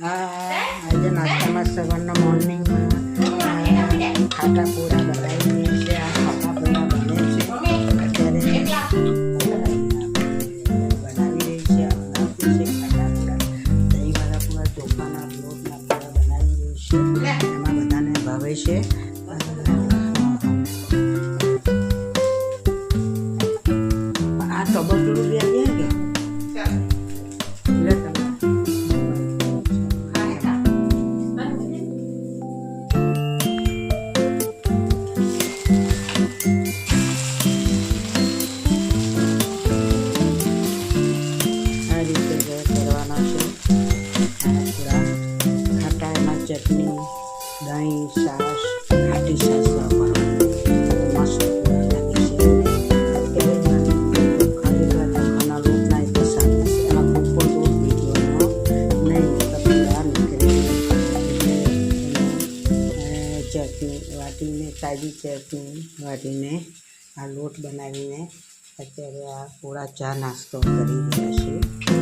આજે નાસ્તામાં સવારના મોર્નિંગમાં ખાટા પૂરા બનાવીએ છીએ. આ ખાટા પૂરા બને છે અત્યારે બનાવી રહી છે. ખાટા પૂરા દહીંવાળા પૂરા ચોખાના લોટના પૂરા બનાવી રહી છે. એમાં બધાને ભાવે છે. આ ટબકડું બે કે ચટણી, દહીં, છાશ, ખાટી છાશ વાપરવાની મસ્ત લાગે છે. ખાના લોટના એક સાથે એમાં ખૂબ લોટ બીજવાનો નહીં પૂરા નીકળે. ચટણી વાટીને તાજી ચટણી વાટીને આ લોટ બનાવીને અત્યારે આ પૂરા ચા નાસ્તો કરી રહ્યા છે.